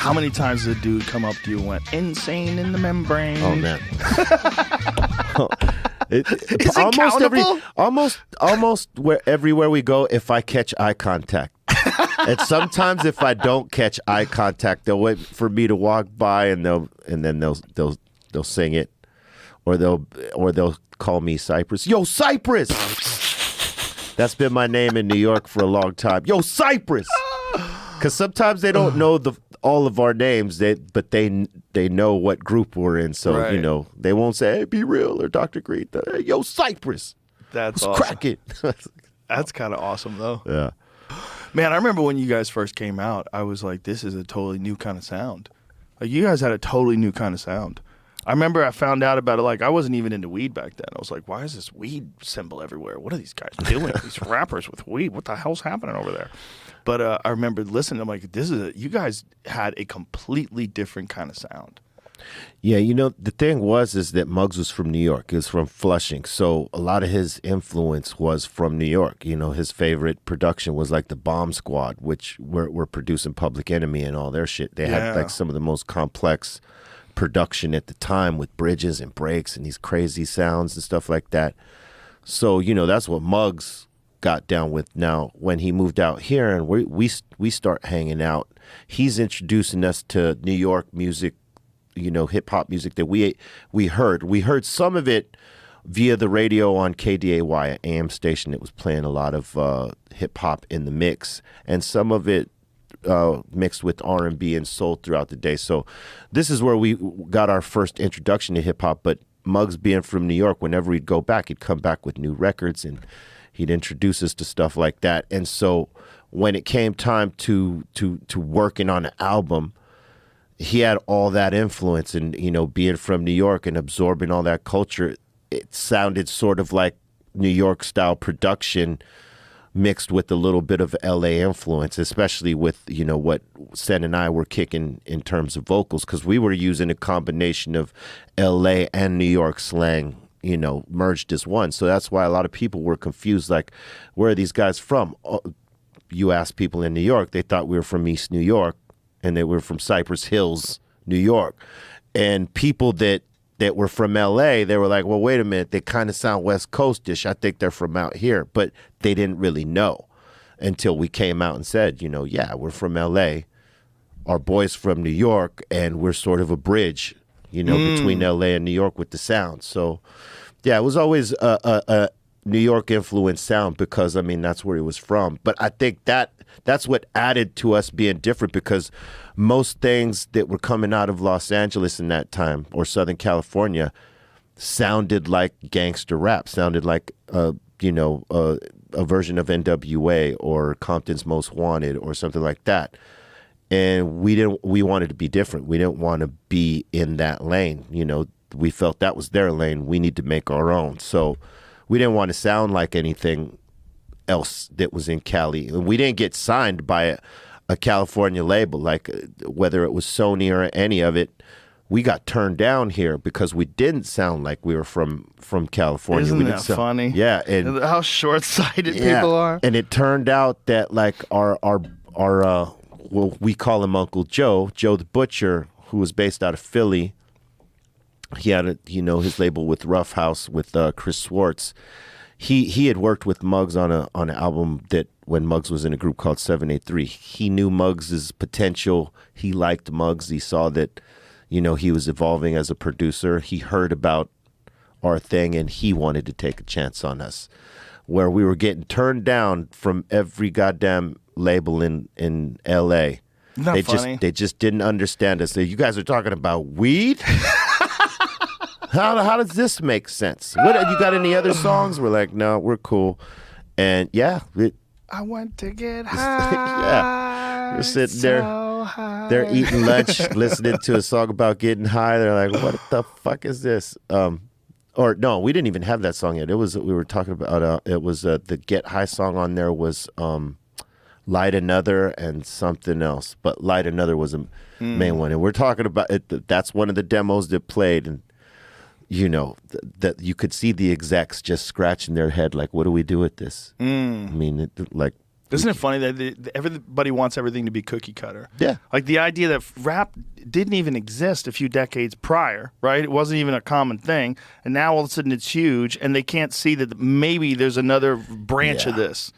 How many times did a dude come up to you and went, insane in the membrane? Oh, man. Is it countable? Almost everywhere we go, if I catch eye contact. And sometimes if I don't catch eye contact, they'll wait for me to walk by and then they'll sing it. Or they'll call me Cypress. Yo, Cypress! That's been my name in New York for a long time. Yo, Cypress! Because sometimes they don't know all of our names, but they know what group we're in. So, right. They won't say, hey, Be Real or Dr. Green. Hey, yo, Cypress! That's Let's awesome. crack it. That's kind of awesome, though. Yeah. Man, I remember when you guys first came out, I was like, this is a totally new kind of sound. Like, you guys had a totally new kind of sound. I remember I found out about it, like, I wasn't even into weed back then. I was like, why is this weed symbol everywhere? What are these guys doing? These rappers with weed? What the hell's happening over there? But I remember listening, I'm like, you guys had a completely different kind of sound. Yeah, the thing is that Muggs was from New York. He was from Flushing. So a lot of his influence was from New York. His favorite production was like the Bomb Squad, which were producing Public Enemy and all their shit. They had like some of the most complex production at the time with bridges and breaks and these crazy sounds and stuff like that. So, that's what Muggs got down with. Now, when he moved out here and we start hanging out, he's introducing us to New York music, hip hop music that we heard. We heard some of it via the radio on KDAY, an AM station that was playing a lot of hip hop in the mix, and some of it mixed with R&B and soul throughout the day. So this is where we got our first introduction to hip hop. But Muggs, being from New York, whenever he'd go back, he'd come back with new records and he'd introduce us to stuff like that. And so when it came time to working on an album, he had all that influence, and being from New York and absorbing all that culture, it sounded sort of like New York style production mixed with a little bit of LA influence, especially with what Sen and I were kicking in terms of vocals, because we were using a combination of LA and New York slang, merged as one. So that's why a lot of people were confused, like, where are these guys from? You ask people in New York, they thought we were from East New York, and they were from Cypress Hills, New York. And people that were from LA, they were like, well, wait a minute, they kind of sound West Coast-ish. I think they're from out here. But they didn't really know until we came out and said, yeah, we're from LA. Our boy's from New York, and we're sort of a bridge, between LA and New York with the sound. So, yeah, it was always a New York influenced sound because, that's where he was from. But I think that's what added to us being different, because most things that were coming out of Los Angeles in that time or Southern California sounded like gangster rap, sounded like a version of NWA or Compton's Most Wanted or something like that. And we wanted to be different. We didn't want to be in that lane. We felt that was their lane. We need to make our own. So we didn't want to sound like anything else that was in Cali. And we didn't get signed by a California label, like whether it was Sony or any of it. We got turned down here because we didn't sound like we were from California. Isn't we that funny? Yeah. And how short-sighted people are. And it turned out that like our well, we call him Uncle Joe the Butcher, who was based out of Philly. He had his label with Rough House with Chris Schwartz. He had worked with Muggs on an album that when Muggs was in a group called 783. He knew Muggs' potential. He liked Muggs. He saw that, he was evolving as a producer. He heard about our thing and he wanted to take a chance on us. Where we were getting turned down from every goddamn label in LA. Isn't that funny? They just didn't understand us. You guys are talking about weed? How does this make sense? What, you got any other songs? We're like, no, we're cool. And yeah, I want to get high. yeah, we're sitting there. High. They're eating lunch, listening to a song about getting high. They're like, what the fuck is this? Or no, we didn't even have that song yet. We were talking about it was the Get High song on there was Light Another and something else, but Light Another was a main one. And we're talking about it. That's one of the demos that played, and that you could see the execs just scratching their head like, what do we do with this? I mean, like Isn't it funny that everybody wants everything to be cookie cutter? Yeah. Like the idea that rap didn't even exist a few decades prior, right? It wasn't even a common thing. And now all of a sudden it's huge and they can't see that maybe there's another branch of this.